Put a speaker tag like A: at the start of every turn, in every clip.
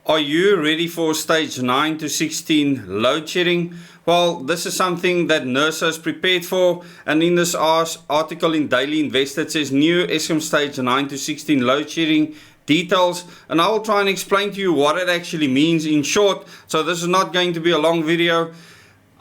A: Are you ready for stage 9 to 16 load shedding? Well, this is something that NERSA is prepared for, and in this article in Daily Investor it says new Eskom stage 9 to 16 load shedding details, and I will try and explain to you what it actually means in short. So this is not going to be a long video.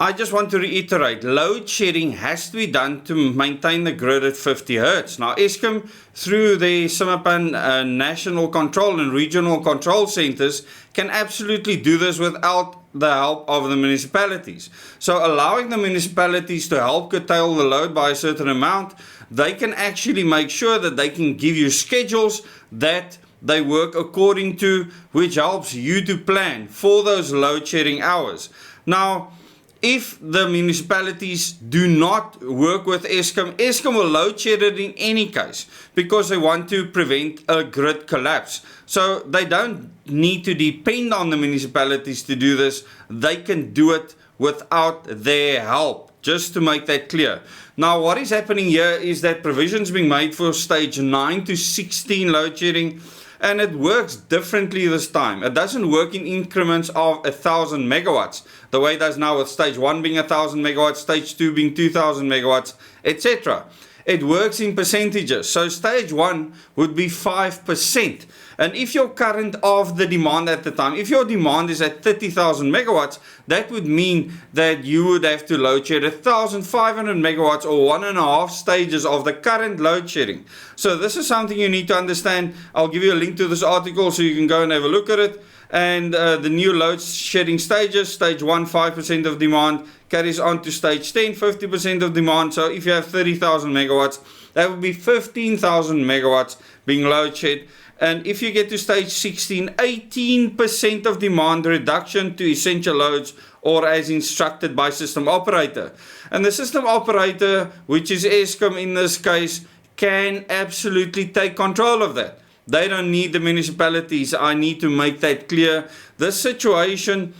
A: I just want to reiterate, load shedding has to be done to maintain the grid at 50 Hz. Now Eskom, through the Simapan national control and regional control centers, can absolutely do this without the help of the municipalities. So allowing the municipalities to help curtail the load by a certain amount, they can actually make sure that they can give you schedules that they work according to, which helps you to plan for those load shedding hours. Now, if the municipalities do not work with Eskom, Eskom will load shed it in any case because they want to prevent a grid collapse. So they don't need to depend on the municipalities to do this. They can do it without their help, just to make that clear. Now what is happening here is that provisions being made for stage 9 to 16 load shedding, and it works differently this time. It doesn't work in increments of 1,000 megawatts, the way it does now with stage 1 being 1,000 megawatts, stage 2 being 2,000 megawatts, etc. It works in percentages. So stage 1 would be 5%. And if your current of the demand at the time, if your demand is at 30,000 megawatts, that would mean that you would have to load shed 1,500 megawatts or 1.5 stages of the current load shedding. So this is something you need to understand. I'll give you a link to this article so you can go and have a look at it. And the new load shedding stages, stage 1, 5% of demand, carries on to stage 10, 50% of demand. So if you have 30,000 megawatts, that would be 15,000 megawatts being load shed. And if you get to stage 16, 18% of demand reduction to essential loads, or as instructed by system operator. And the system operator, which is Eskom in this case, can absolutely take control of that. They don't need the municipalities. I need to make that clear. This situation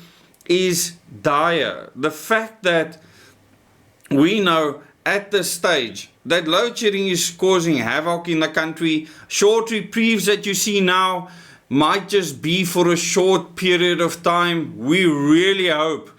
A: is dire. The fact that we know at this stage that load shedding is causing havoc in the country, short reprieves that you see now might just be for a short period of time. We really hope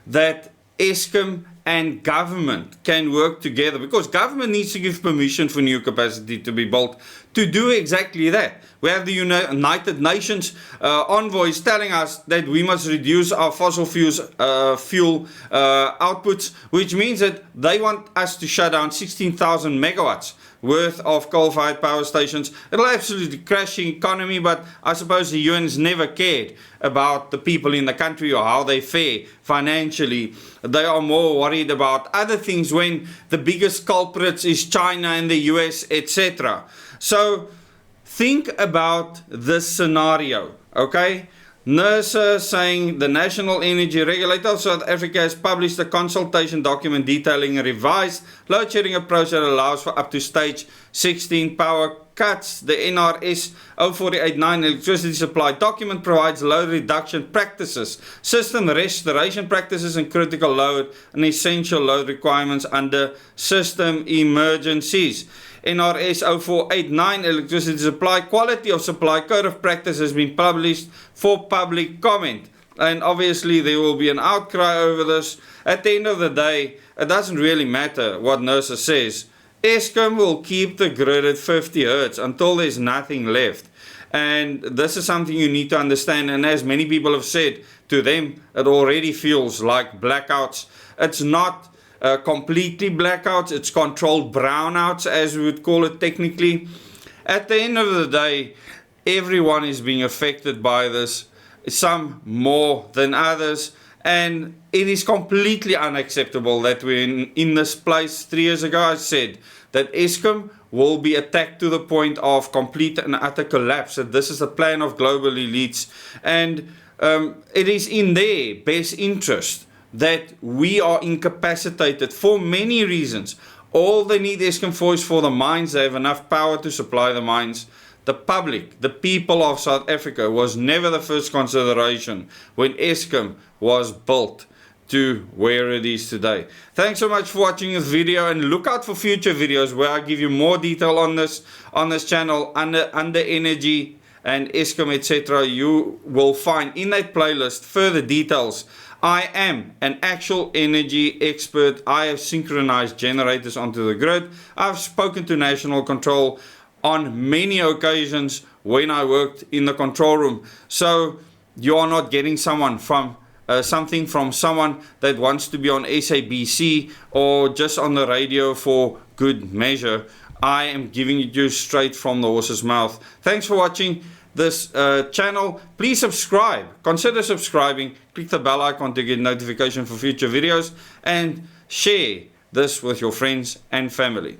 A: that Eskom and government can work together, because government needs to give permission for new capacity to be built to do exactly that. We have the United Nations envoys telling us that we must reduce our fossil fuel outputs, which means that they want us to shut down 16,000 megawatts worth of coal-fired power stations. It'll absolutely crash the economy, but I suppose the UN's never cared about the people in the country or how they fare financially. They are more worried about other things when the biggest culprits is China and the US, etc. So think about this scenario, okay? NERSA saying the National Energy Regulator of South Africa has published a consultation document detailing a revised load shedding approach that allows for up to stage 16 power cuts. The NRS 0489 electricity supply document provides load reduction practices, system restoration practices, and critical load and essential load requirements under system emergencies. NRS 0489 electricity supply quality of supply code of practice has been published for public comment, and obviously there will be an outcry over this. At the end of the day, it doesn't really matter what NERSA says. Eskom will keep the grid at 50 Hz until there's nothing left, and this is something you need to understand. And as many people have said, to them it already feels like blackouts. It's not completely blackouts, it's controlled brownouts, as we would call it technically. At the end of the day, everyone is being affected by this, some more than others, and it is completely unacceptable that we're in this place. 3 years ago I said that Eskom will be attacked to the point of complete and utter collapse, that this is the plan of global elites, and it is in their best interest that we are incapacitated for many reasons. All they need Eskom for is for the mines. They have enough power to supply the mines. The public, the people of South Africa, was never the first consideration when Eskom was built to where it is today. Thanks so much for watching this video, and look out for future videos where I give you more detail on this channel under energy and Eskom, etc., you will find in that playlist further details. I am an actual energy expert. I have synchronized generators onto the grid. I've spoken to National Control on many occasions when I worked in the control room. So you are not getting something from someone that wants to be on SABC or just on the radio for good measure. I am giving it you straight from the horse's mouth. Thanks for watching this channel. Please subscribe. Consider subscribing. Click the bell icon to get notification for future videos, and share this with your friends and family.